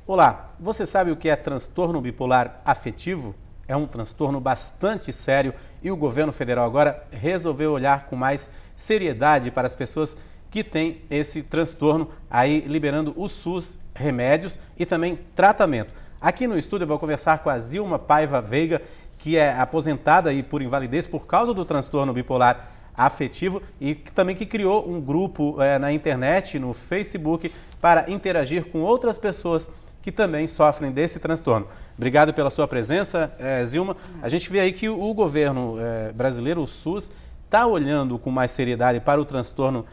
Olá, você sabe o que é transtorno bipolar afetivo? É um transtorno bastante sério e o governo federal agora resolveu olhar com mais seriedade para as pessoas que têm esse transtorno, aí liberando o SUS, remédios e também tratamento. Aqui no estúdio eu vou conversar com a Zilma Paiva Veiga, que é aposentada aí por invalidez por causa do transtorno bipolar afetivo e também que criou um grupo na internet, no Facebook, para interagir com outras pessoas que também sofrem desse transtorno. Obrigado pela sua presença, Zilma. A gente vê aí que o governo brasileiro, o SUS, está olhando com mais seriedade para o transtorno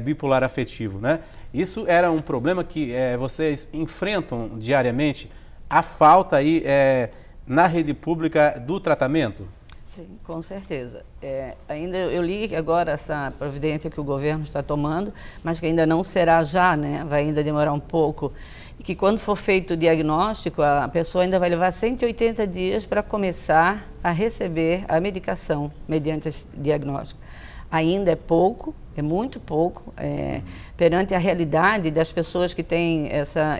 bipolar afetivo, né? Isso era um problema que vocês enfrentam diariamente, a falta aí na rede pública do tratamento? Sim, com certeza. Ainda eu li agora essa providência que o governo está tomando, mas que ainda não será já, né? Vai ainda demorar um pouco. E que quando for feito o diagnóstico, a pessoa ainda vai levar 180 dias para começar a receber a medicação mediante esse diagnóstico. Ainda é pouco, é muito pouco, perante a realidade das pessoas que têm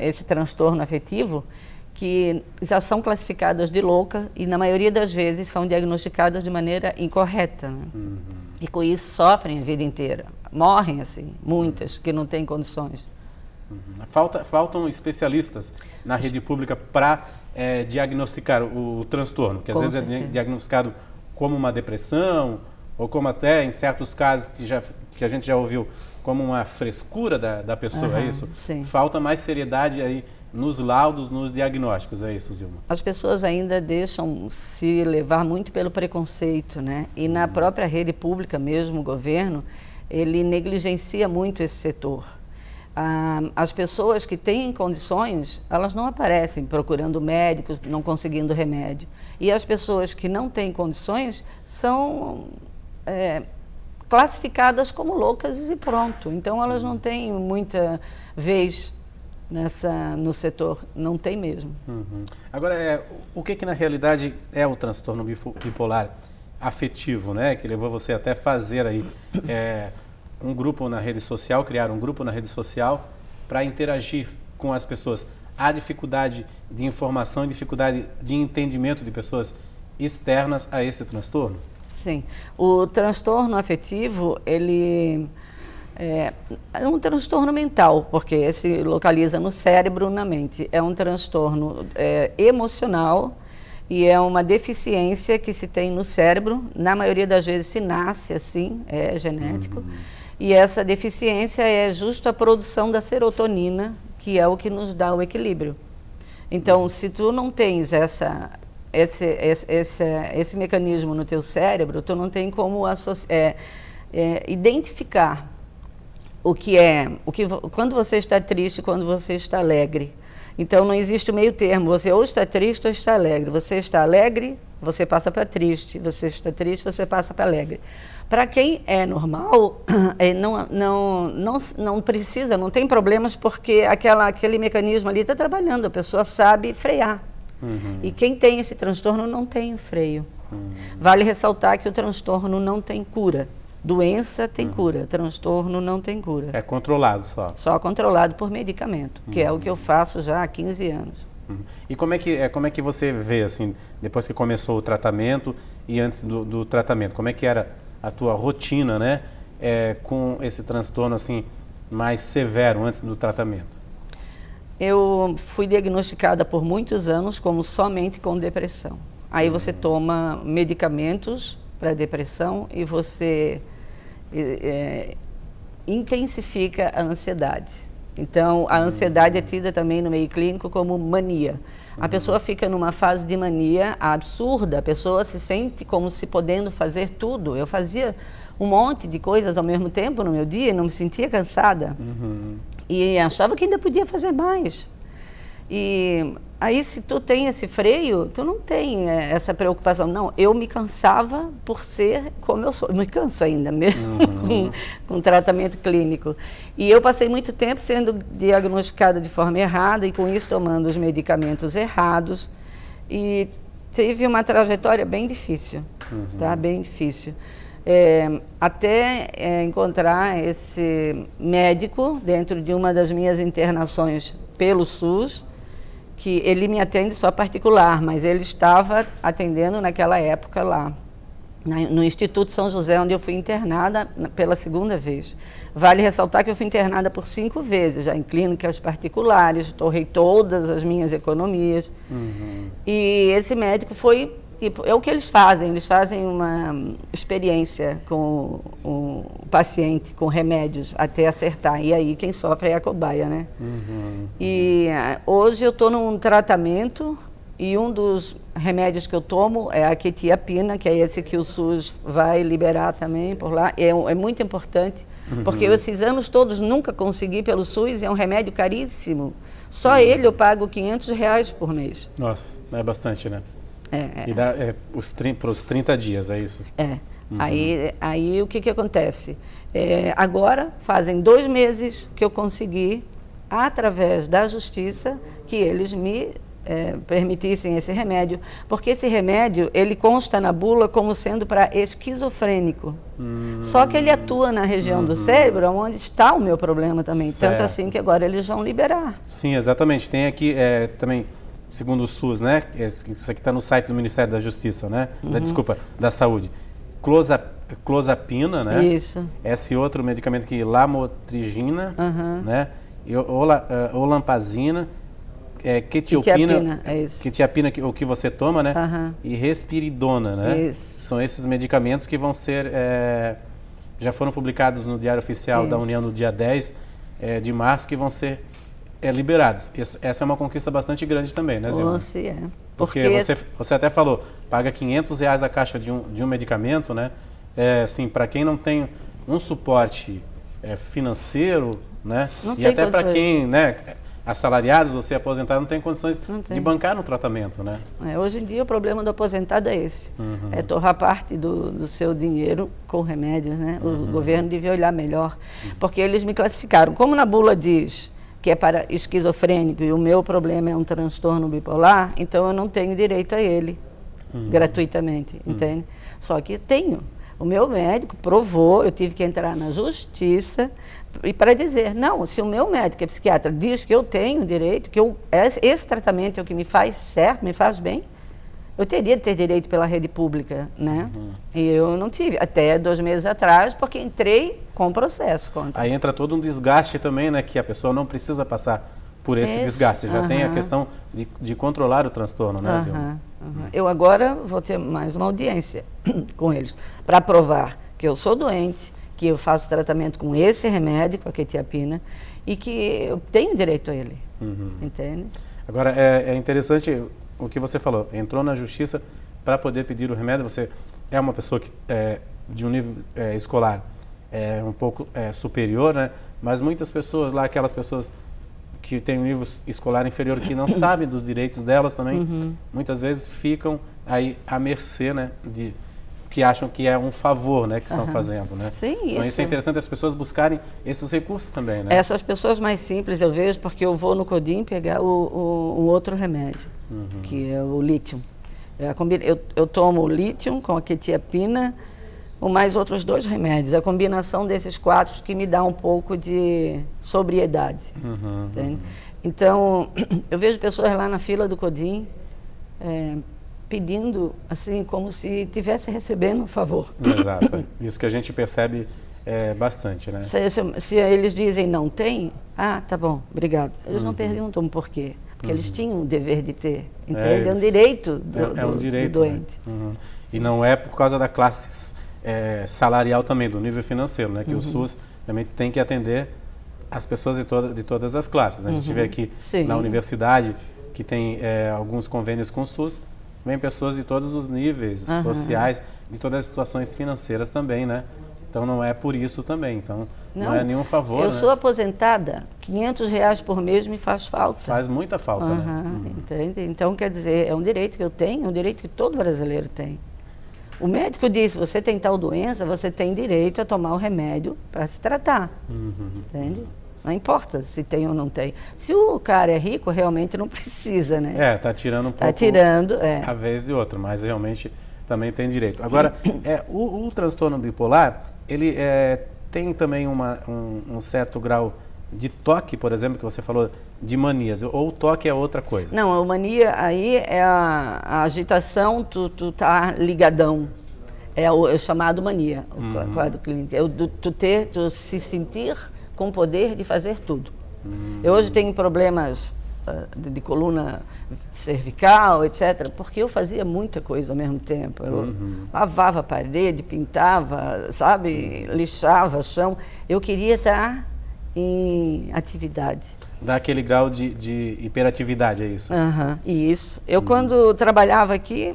esse transtorno afetivo, que já são classificadas de louca e, na maioria das vezes, são diagnosticadas de maneira incorreta. Né? Uhum. E com isso sofrem a vida inteira. Morrem, assim, muitas que não têm condições. Uhum. Faltam especialistas na rede pública para diagnosticar o transtorno, que às vezes é diagnosticado como uma depressão, ou como até, em certos casos que a gente já ouviu, como uma frescura da pessoa, é isso? Sim. Falta mais seriedade aí nos laudos, nos diagnósticos, é isso, Zilma? As pessoas ainda deixam se levar muito pelo preconceito, né? E na própria rede pública mesmo, o governo, ele negligencia muito esse setor. As pessoas que têm condições, elas não aparecem procurando médicos, não conseguindo remédio. E as pessoas que não têm condições são classificadas como loucas e pronto. Então, elas não têm muita vez no setor, não tem mesmo. Uhum. Agora, o que na realidade é o transtorno bipolar afetivo, né? Que levou você até fazer aí um grupo na rede social, criar um grupo na rede social para interagir com as pessoas. Há dificuldade de informação e dificuldade de entendimento de pessoas externas a esse transtorno? Sim. O transtorno afetivo, ele é um transtorno mental, porque se localiza no cérebro, na mente. É um transtorno emocional e é uma deficiência que se tem no cérebro. Na maioria das vezes se nasce assim, é genético. Uhum. E essa deficiência é justo a produção da serotonina, que é o que nos dá o equilíbrio. Então, se tu não tens esse mecanismo no teu cérebro, tu não tem como identificar quando você está triste, quando você está alegre. Então, não existe meio termo, você ou está triste ou está alegre. Você está alegre, você passa para triste. Você está triste, você passa para alegre. Para quem é normal, não precisa, não tem problemas, porque aquele mecanismo ali está trabalhando, a pessoa sabe frear. Uhum. E quem tem esse transtorno não tem freio. Uhum. Vale ressaltar que o transtorno não tem cura. Doença tem cura, transtorno não tem cura. É controlado só? Só controlado por medicamento, que é o que eu faço já há 15 anos. E como é que você vê, assim, depois que começou o tratamento e antes do tratamento, como é que era a tua rotina, né, com esse transtorno, assim, mais severo antes do tratamento? Eu fui diagnosticada por muitos anos somente com depressão. Aí você toma medicamentos para depressão e você intensifica a ansiedade. Então, a ansiedade é tida também no meio clínico como mania. A pessoa fica numa fase de mania absurda, a pessoa se sente como se podendo fazer tudo. Eu fazia um monte de coisas ao mesmo tempo no meu dia e não me sentia cansada. Uhum. E achava que ainda podia fazer mais. E aí, se tu tem esse freio, tu não tem essa preocupação. Não, eu me cansava por ser como eu sou. Eu me canso ainda mesmo com tratamento clínico. E eu passei muito tempo sendo diagnosticada de forma errada e com isso tomando os medicamentos errados. E tive uma trajetória bem difícil, tá? Bem difícil. Até encontrar esse médico dentro de uma das minhas internações pelo SUS, que ele me atende só particular, mas ele estava atendendo naquela época lá, no Instituto São José, onde eu fui internada pela segunda vez. Vale ressaltar que eu fui internada por 5 vezes, já em clínicas particulares, torrei todas as minhas economias. E esse médico foi, tipo, é o que eles fazem uma experiência com o paciente, com remédios, até acertar. E aí quem sofre é a cobaia, né? E hoje eu estou num tratamento. E um dos remédios que eu tomo é a quetiapina, que é esse que o SUS vai liberar também por lá. É muito importante, porque eu esses anos todos nunca consegui pelo SUS, é um remédio caríssimo. Só ele eu pago R$500 por mês. Nossa, é bastante, né? E dá para os 30 dias, é isso? Aí o que acontece? Agora fazem 2 meses que eu consegui, através da justiça, que eles me permitissem esse remédio, porque esse remédio, ele consta na bula como sendo para esquizofrênico. Só que ele atua na região do cérebro, onde está o meu problema também. Certo. Tanto assim que agora eles vão liberar. Sim, exatamente. Tem aqui também, segundo o SUS, né? Isso aqui está no site do Ministério da Justiça, né? Desculpa, da Saúde. Clozapina, né? Isso. Esse outro medicamento aqui, lamotrigina, né? E olampazina, quetiapina, quetiapina, o que você toma, né? E respiridona, né? Isso. São esses medicamentos que vão ser, já foram publicados no Diário Oficial da União no dia 10 de março, que vão ser liberados. Essa é uma conquista bastante grande também, né, Zilma? Porque você até falou, paga R$500 a caixa de um medicamento, né? Assim, para quem não tem um suporte financeiro, né? E até para quem, né, assalariados, você aposentado, não tem condições de bancar no tratamento, né? Hoje em dia o problema do aposentado é esse, é torrar parte do seu dinheiro com remédios, né? O governo devia olhar melhor, porque eles me classificaram, como na bula diz que é para esquizofrênico e o meu problema é um transtorno bipolar, então eu não tenho direito a ele gratuitamente, entende? Só que tenho. O meu médico provou, eu tive que entrar na justiça e para dizer, não, se o meu médico, que é psiquiatra, diz que eu tenho direito, que esse tratamento é o que me faz certo, me faz bem, eu teria de ter direito pela rede pública, né? E eu não tive, até 2 meses atrás, porque entrei com processo contra. Aí entra todo um desgaste também, né? Que a pessoa não precisa passar por esse desgaste. Já tem a questão de controlar o transtorno, né, Zilma? Eu agora vou ter mais uma audiência com eles, para provar que eu sou doente, que eu faço tratamento com esse remédio, com a quetiapina, e que eu tenho direito a ele, entende? Agora, é interessante o que você falou, entrou na justiça para poder pedir o remédio, você é uma pessoa que de um nível escolar um pouco superior, né? Mas muitas pessoas lá, aquelas pessoas que têm um nível escolar inferior, que não sabem dos direitos delas também, muitas vezes ficam aí à mercê, né, que acham que é um favor, né, que estão fazendo, né? Sim, então isso é interessante as pessoas buscarem esses recursos também, né? Essas pessoas mais simples eu vejo porque eu vou no Codim pegar um outro remédio, que é o lítio. Eu tomo o lítio com a quetiapina, ou mais outros 2 remédios. A combinação desses 4 que me dá um pouco de sobriedade. Entende? Então, eu vejo pessoas lá na fila do Codim pedindo, assim, como se estivesse recebendo um favor. Exato. Isso que a gente percebe bastante, né? Se eles dizem não tem, tá bom, obrigado. Eles não perguntam por quê. Porque eles tinham o dever de ter. Entende? É um direito um direito, do doente. Né? E não é por causa da classe salarial também, do nível financeiro, né? Que o SUS também tem que atender as pessoas de todas as classes. A gente vê aqui na universidade, que tem alguns convênios com o SUS, vem pessoas de todos os níveis sociais, de todas as situações financeiras também, né? Então não é por isso também, então não é nenhum favor. Eu sou aposentada, R$500 por mês me faz falta. Faz muita falta, né? Entende? Então, quer dizer, é um direito que eu tenho, é um direito que todo brasileiro tem. O médico disse, você tem tal doença, você tem direito a tomar o remédio para se tratar, entende? Não importa se tem ou não tem. Se o cara é rico, realmente não precisa, né? Tá tirando um pouco a vez de outro, mas realmente também tem direito. Agora, o transtorno bipolar, ele tem também um certo grau de toque, por exemplo, que você falou de manias, ou o toque é outra coisa? Não, a mania aí é a agitação, tu tá ligadão. É o chamado mania, o quadro clínico. É tu se sentir com o poder de fazer tudo. Eu hoje tenho problemas de coluna cervical, etc., porque eu fazia muita coisa ao mesmo tempo. Eu lavava a parede, pintava, sabe, lixava chão. Eu queria estar em atividade. Dá aquele grau de hiperatividade, é isso? Isso. Eu, quando trabalhava aqui,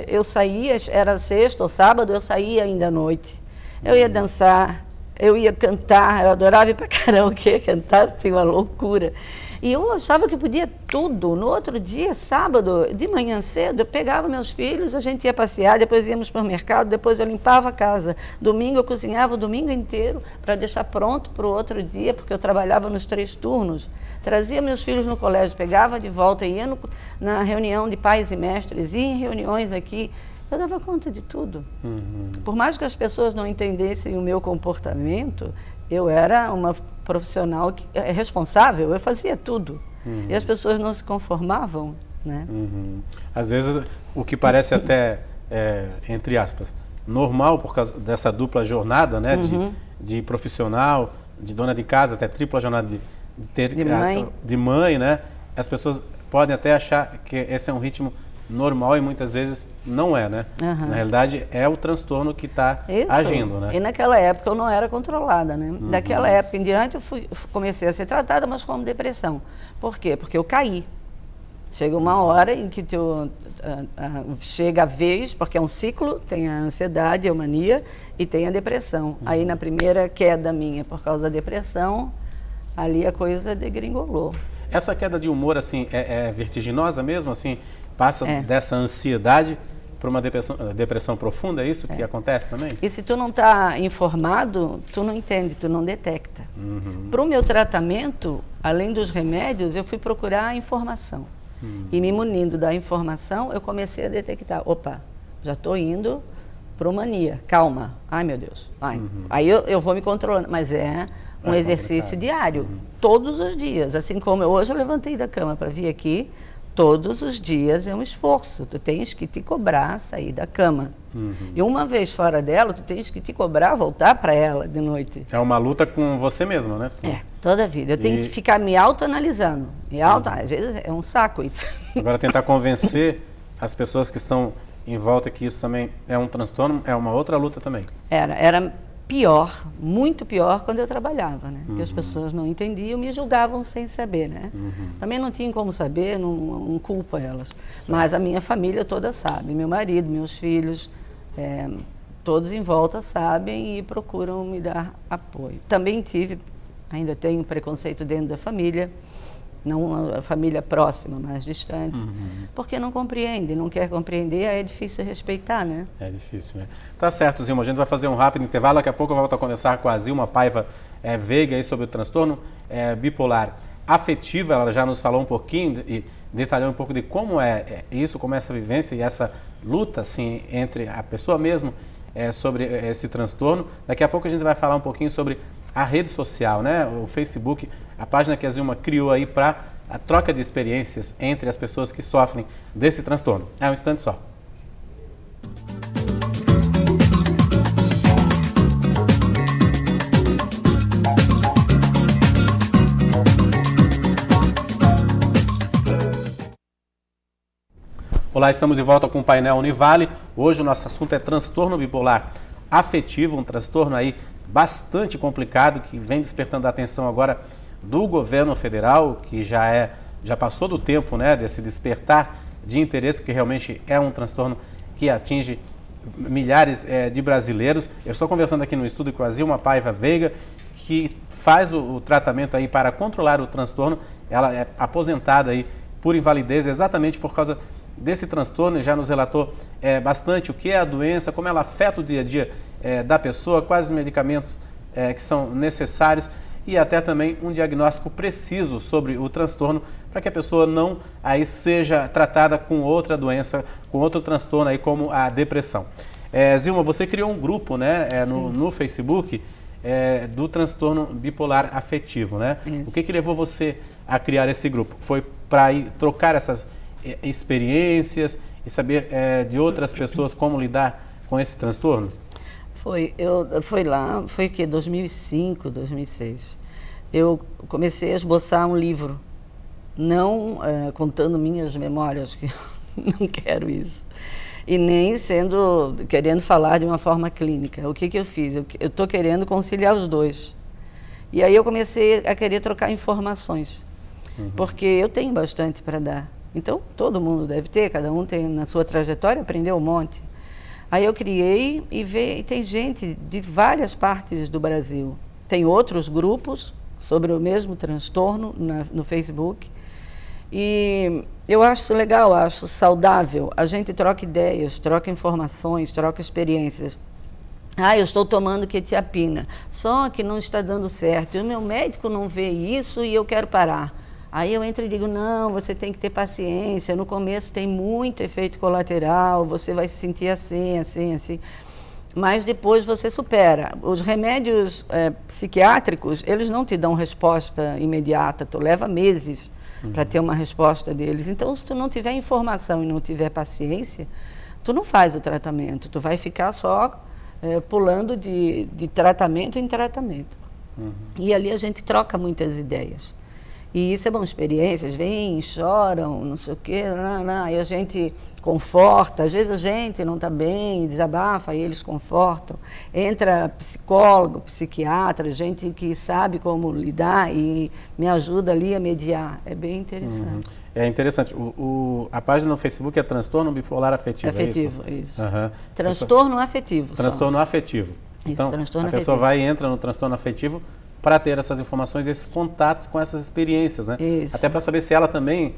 eu saía, era sexta ou sábado, eu saía ainda à noite. Eu ia dançar, eu ia cantar, eu adorava ir para karaokê, cantar, tinha uma loucura. E eu achava que podia tudo. No outro dia, sábado, de manhã cedo, eu pegava meus filhos, a gente ia passear, depois íamos para o mercado, depois eu limpava a casa. Domingo eu cozinhava o domingo inteiro para deixar pronto para o outro dia, porque eu trabalhava nos 3 turnos. Trazia meus filhos no colégio, pegava de volta, ia na reunião de pais e mestres, ia em reuniões aqui. Eu dava conta de tudo. Por mais que as pessoas não entendessem o meu comportamento, eu era uma profissional responsável, eu fazia tudo. E as pessoas não se conformavam, né? Às vezes, o que parece até, entre aspas, normal por causa dessa dupla jornada, né? De profissional, de dona de casa, até tripla jornada de mãe, né? As pessoas podem até achar que esse é um ritmo normal e muitas vezes não é, né? Na realidade, é o transtorno que está agindo, né? E naquela época eu não era controlada, né? Daquela época em diante eu comecei a ser tratada, mas como depressão. Por quê? Porque eu caí. Chega uma hora em que chega a vez, porque é um ciclo, tem a ansiedade, a mania e tem a depressão. Aí na primeira queda minha por causa da depressão, ali a coisa degringolou. Essa queda de humor, assim, é vertiginosa mesmo, assim? Passa dessa ansiedade para uma depressão profunda, é isso que acontece também? E se tu não está informado, tu não entende, tu não detecta. Para o meu tratamento, além dos remédios, eu fui procurar a informação. E me munindo da informação, eu comecei a detectar, opa, já estou indo para mania, calma, ai meu Deus. Aí eu vou me controlando, mas é um exercício diário, todos os dias. Assim como hoje eu levantei da cama para vir aqui, todos os dias é um esforço, tu tens que te cobrar sair da cama. E uma vez fora dela, tu tens que te cobrar voltar para ela de noite. É uma luta com você mesma, né? Sim. Toda a vida. Eu tenho que ficar me autoanalisando. Às vezes é um saco isso. Agora tentar convencer as pessoas que estão em volta que isso também é um transtorno, é uma outra luta também. Era pior, muito pior quando eu trabalhava, né? Porque as pessoas não entendiam, me julgavam sem saber, né? Também não tinham como saber, não culpa elas. Certo. Mas a minha família toda sabe, meu marido, meus filhos, todos em volta sabem e procuram me dar apoio. Também ainda tenho preconceito dentro da família, não a família próxima, mas distante, porque não compreende, não quer compreender, aí é difícil respeitar, né? É difícil, né? Tá certo, Zilma, a gente vai fazer um rápido intervalo, daqui a pouco eu volto a conversar com a Zilma Paiva Veiga aí sobre o transtorno bipolar afetivo. Ela já nos falou um pouquinho e detalhou um pouco de como é isso, como é essa vivência e essa luta, assim, entre a pessoa mesmo sobre esse transtorno. Daqui a pouco a gente vai falar um pouquinho sobre a rede social, né? O Facebook, a página que a Zilma criou aí para a troca de experiências entre as pessoas que sofrem desse transtorno. É um instante só. Olá, estamos de volta com o painel Univale. Hoje o nosso assunto é transtorno bipolar afetivo, um transtorno aí bastante complicado que vem despertando a atenção agora do governo federal, que já passou do tempo, né, desse despertar de interesse, que realmente é um transtorno que atinge milhares de brasileiros. Eu estou conversando aqui no estúdio com a Zilma Paiva Veiga, que faz o tratamento aí para controlar o transtorno. Ela é aposentada aí por invalidez exatamente por causa desse transtorno e já nos relatou bastante o que é a doença, como ela afeta o dia a dia da pessoa, quais os medicamentos que são necessários e até também um diagnóstico preciso sobre o transtorno para que a pessoa não aí seja tratada com outra doença, com outro transtorno aí como a depressão. Zilma, você criou um grupo, né, no Facebook do transtorno bipolar afetivo, né? Isso. O que levou você a criar esse grupo? Foi para trocar essas experiências e saber de outras pessoas como lidar com esse transtorno? Foi o que? 2005, 2006. Eu comecei a esboçar um livro, não contando minhas memórias, que não quero isso, e nem querendo falar de uma forma clínica. O que eu fiz? Eu estou querendo conciliar os dois. E aí eu comecei a querer trocar informações, porque eu tenho bastante para dar. Então, todo mundo deve ter, cada um tem na sua trajetória, aprendeu um monte. Aí eu criei e tem gente de várias partes do Brasil. Tem outros grupos sobre o mesmo transtorno no Facebook. E eu acho legal, acho saudável. A gente troca ideias, troca informações, troca experiências. Eu estou tomando quetiapina, só que não está dando certo. E o meu médico não vê isso e eu quero parar. Aí eu entro e digo, não, você tem que ter paciência, no começo tem muito efeito colateral, você vai se sentir assim, assim, assim. Mas depois você supera. Os remédios psiquiátricos, eles não te dão resposta imediata, tu leva meses para ter uma resposta deles. Então, se tu não tiver informação e não tiver paciência, tu não faz o tratamento, tu vai ficar só pulando de tratamento em tratamento. E ali a gente troca muitas ideias. E isso é bom, experiências, vêm, choram, não sei o quê, aí a gente conforta, às vezes a gente não está bem, desabafa, e eles confortam. Entra psicólogo, psiquiatra, gente que sabe como lidar e me ajuda ali a mediar. É bem interessante. É interessante. A página no Facebook é Transtorno Bipolar Afetivo, Afetivo, é isso? Isso. Transtorno afetivo. Transtorno afetivo. Isso, então, transtorno a pessoa afetivo. vai e entra no transtorno afetivo para ter essas informações, esses contatos com essas experiências, né? Isso. Até para saber se ela também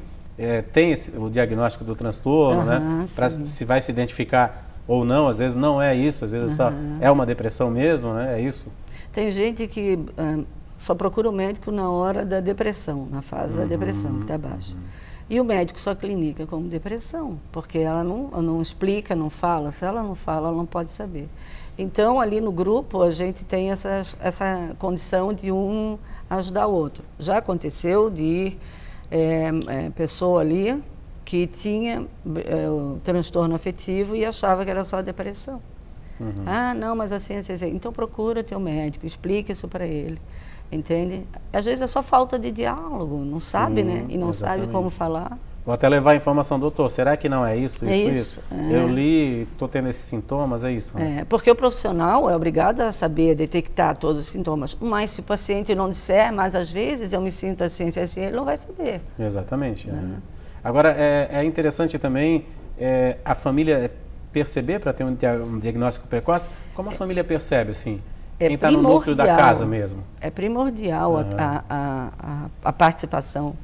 tem o diagnóstico do transtorno, né? Para se vai se identificar ou não. Às vezes não é isso, às vezes só é uma depressão mesmo, né? É isso. Tem gente que só procura o médico na hora da depressão, na fase da depressão, que está baixa. E o médico só clinica como depressão, porque ela não explica, não fala. Se ela não fala, ela não pode saber. Então, ali no grupo, a gente tem essa condição de um ajudar o outro. Já aconteceu de pessoa ali que tinha o transtorno afetivo e achava que era só depressão. Não, mas assim. Então, procura teu médico, explica isso para ele. Entende? Às vezes é só falta de diálogo, não sabe, né? E não sabe como falar. Vou até levar a informação, doutor, será que não é isso, isso? Eu li, estou tendo esses sintomas, é isso? Né? Porque o profissional é obrigado a saber detectar todos os sintomas, mas se o paciente não disser, mas às vezes eu me sinto assim, ele não vai saber. Exatamente. Agora, é interessante também a família perceber para ter um diagnóstico precoce. Como a família percebe, assim? Quem está no núcleo da casa mesmo? É primordial a participação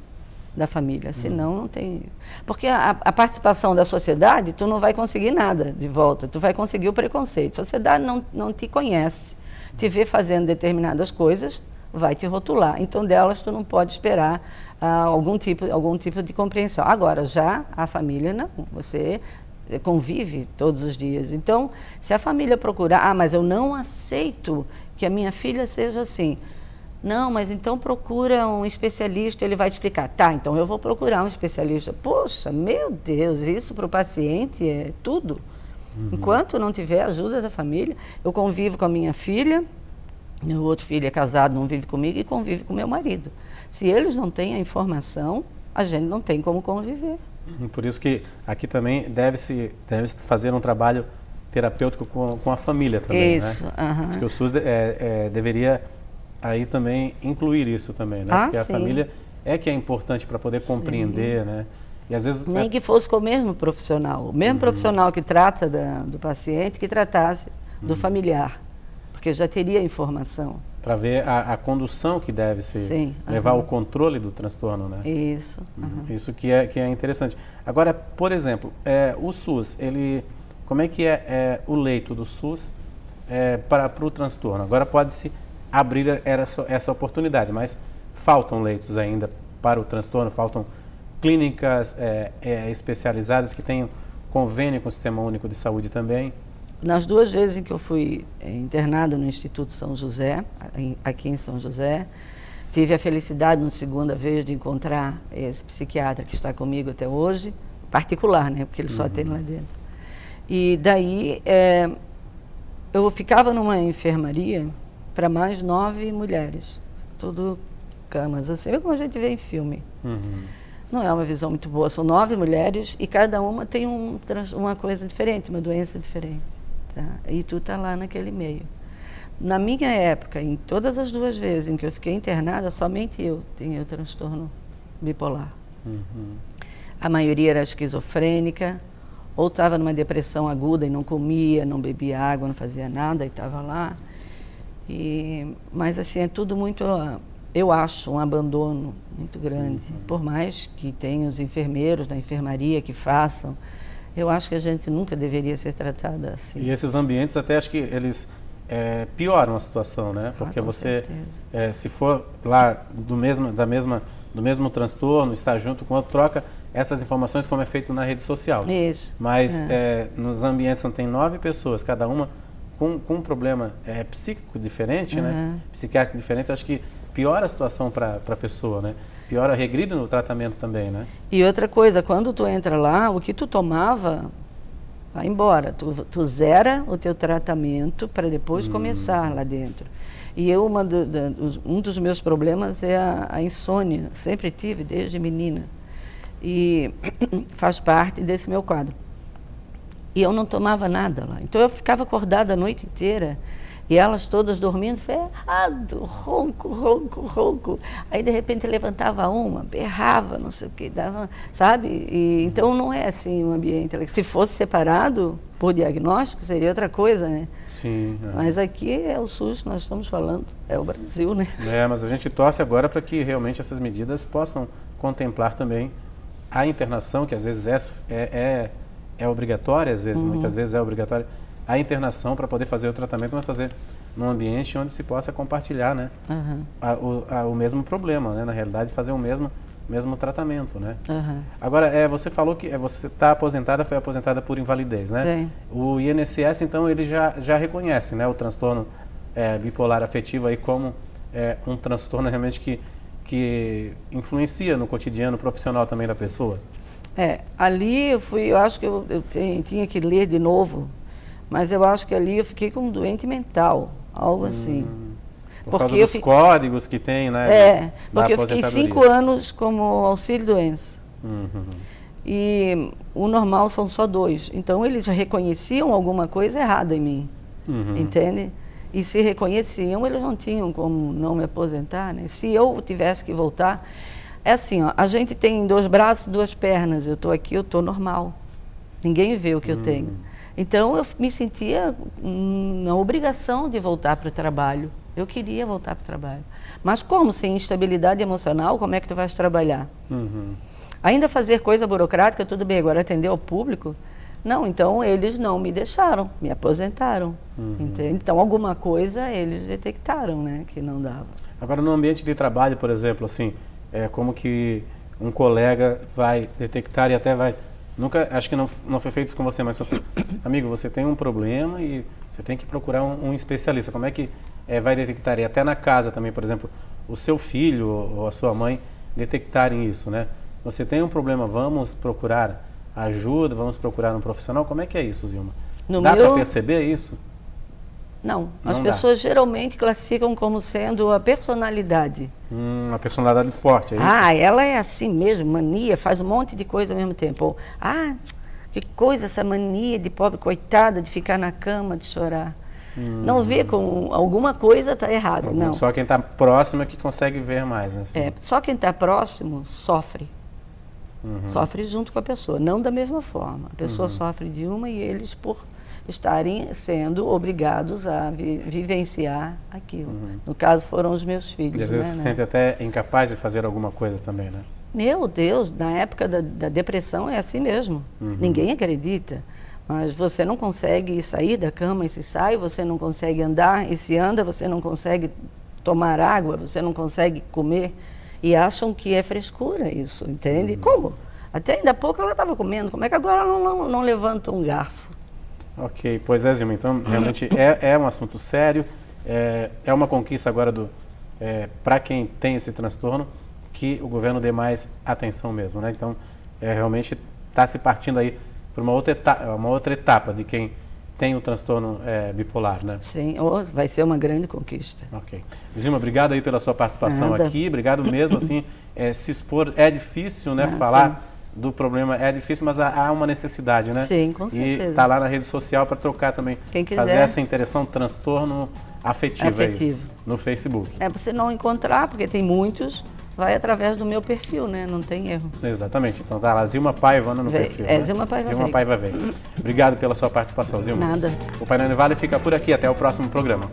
da família, senão não tem... Porque a participação da sociedade, tu não vai conseguir nada de volta, tu vai conseguir o preconceito. A sociedade não te conhece, te vê fazendo determinadas coisas, vai te rotular. Então, delas tu não pode esperar algum tipo de compreensão. Agora, já a família não, você convive todos os dias. Então, se a família procurar, mas eu não aceito que a minha filha seja assim. Não, mas então procura um especialista, ele vai te explicar. Tá, então eu vou procurar um especialista. Poxa, meu Deus, isso para o paciente é tudo. Enquanto não tiver ajuda da família, eu convivo com a minha filha, meu outro filho é casado, não vive comigo, e convive com meu marido. Se eles não têm a informação, a gente não tem como conviver. Por isso que aqui também deve-se fazer um trabalho terapêutico com a família também, isso, né? Acho que o SUS deveria aí também incluir isso também, né? Porque a família que é importante para poder compreender, né? E às vezes nem que fosse com o mesmo profissional, profissional que trata do paciente, que tratasse do familiar, porque já teria informação. Para ver a condução que deve se levar ao controle do transtorno, né? Isso. Isso que é interessante. Agora, por exemplo, o SUS, como é que é o leito do SUS para o transtorno? Agora pode-se abrir essa oportunidade, mas faltam leitos ainda para o transtorno, faltam clínicas especializadas que tenham convênio com o Sistema Único de Saúde também. nas 2 vezes em que eu fui internada no Instituto São José, aqui em São José, tive a felicidade, na segunda vez, de encontrar esse psiquiatra que está comigo até hoje, particular, né? Porque ele só tem lá dentro. E daí, eu ficava numa enfermaria para mais 9 mulheres, tudo camas, assim, como a gente vê em filme. Não é uma visão muito boa, são 9 mulheres e cada uma tem uma coisa diferente, uma doença diferente. Tá? E tu tá lá naquele meio. Na minha época, em todas as 2 vezes em que eu fiquei internada, somente eu tinha o transtorno bipolar. A maioria era esquizofrênica, ou estava numa depressão aguda e não comia, não bebia água, não fazia nada e estava lá. Mas assim, é tudo muito, eu acho, um abandono muito grande. Por mais que tenha os enfermeiros na enfermaria que façam, eu acho que a gente nunca deveria ser tratada assim. E esses ambientes até acho que eles pioram a situação, né? Porque você, se for lá do mesmo transtorno, estar junto com outro, troca essas informações como é feito na rede social. Isso. Mas nos ambientes onde tem 9 pessoas, cada uma com um problema psíquico diferente, né? Psiquiátrico diferente, acho que piora a situação para a pessoa, né? Piora, regride no tratamento também, né? E outra coisa, quando tu entra lá, o que tu tomava vai embora. Tu zera o teu tratamento para depois começar lá dentro. E eu, um dos meus problemas é a insônia. Sempre tive, desde menina. E faz parte desse meu quadro. E eu não tomava nada lá. Então eu ficava acordada a noite inteira. E elas todas dormindo ferrado, ronco. Aí, de repente, levantava uma, berrava, não sei o que, dava, sabe? E, então, não é assim um ambiente. Se fosse separado por diagnóstico, seria outra coisa, né? Sim. Mas aqui é o SUS que nós estamos falando, é o Brasil, né? Mas a gente torce agora para que realmente essas medidas possam contemplar também a internação, que às vezes é obrigatória, muitas vezes é obrigatória, a internação para poder fazer o tratamento, mas fazer num ambiente onde se possa compartilhar, né, o mesmo problema, né, na realidade fazer o mesmo tratamento, né. Agora, você falou que você está aposentada, foi aposentada por invalidez, né? Sim. O INSS, então, ele já reconhece, né, o transtorno bipolar afetivo aí como um transtorno realmente que influencia no cotidiano profissional também da pessoa? Ali eu acho que eu tinha que ler de novo. Mas eu acho que ali eu fiquei como doente mental, algo assim. Por causa dos códigos que tem, né? Porque eu fiquei 5 anos como auxílio-doença. E o normal são só 2. Então, eles reconheciam alguma coisa errada em mim, entende? E se reconheciam, eles não tinham como não me aposentar, né? Se eu tivesse que voltar... É assim, ó, a gente tem 2 braços, 2 pernas. Eu estou aqui, eu estou normal. Ninguém vê o que eu tenho. Então, eu me sentia na obrigação de voltar para o trabalho. Eu queria voltar para o trabalho. Mas como? Sem instabilidade emocional, como é que tu vais trabalhar? Ainda fazer coisa burocrática, tudo bem. Agora, atender ao público? Não, então, eles não me deixaram, me aposentaram. Entende? Então, alguma coisa eles detectaram, né, que não dava. Agora, no ambiente de trabalho, por exemplo, assim, como que um colega vai detectar e até vai... Nunca, acho que não foi feito isso com você, mas assim, amigo, você tem um problema e você tem que procurar um especialista. Como é que vai detectar? E até na casa também, por exemplo, o seu filho ou a sua mãe detectarem isso, né? Você tem um problema, vamos procurar ajuda, vamos procurar um profissional. Como é que é isso, Zilma? Dá para perceber isso? Não. As pessoas geralmente classificam como sendo a personalidade. A personalidade forte, é isso? Ela é assim mesmo, mania, faz um monte de coisa ao mesmo tempo. Que coisa essa mania de pobre coitada, de ficar na cama, de chorar. Não vê com alguma coisa está errado, não. Só quem está próximo é que consegue ver mais, né? Assim. Só quem está próximo sofre. Sofre junto com a pessoa, não da mesma forma. A pessoa sofre de uma e eles por estarem sendo obrigados a vivenciar aquilo. No caso, foram os meus filhos. E às vezes se sente até incapaz de fazer alguma coisa também, né? Meu Deus, na época da depressão é assim mesmo. Ninguém acredita. Mas você não consegue sair da cama e se sai, você não consegue andar e se anda, você não consegue tomar água, você não consegue comer. E acham que é frescura isso, entende? Como? Até ainda há pouco ela estava comendo, como é que agora ela não levanta um garfo? Ok, pois é, Zilma, então realmente é um assunto sério, é uma conquista agora para quem tem esse transtorno, que o governo dê mais atenção mesmo, né? Então, realmente está se partindo aí para uma outra etapa de quem tem o transtorno bipolar, né? Sim, vai ser uma grande conquista. Ok. Zilma, obrigado aí pela sua participação aqui, obrigado mesmo, assim, se expor é difícil, né? Falar sim. Do problema é difícil, mas há uma necessidade, né? Sim, com certeza. E tá lá na rede social para trocar também, quem quiser. Fazer essa interação, transtorno afetivo. É isso, no Facebook. Você não encontrar, porque tem muitos, vai através do meu perfil, né? Não tem erro. Exatamente. Então tá lá, Zilma Paiva no perfil. Né? Zilma Paiva Veiga. Obrigado pela sua participação, Zilma. Nada. O Painel Vale fica por aqui. Até o próximo programa.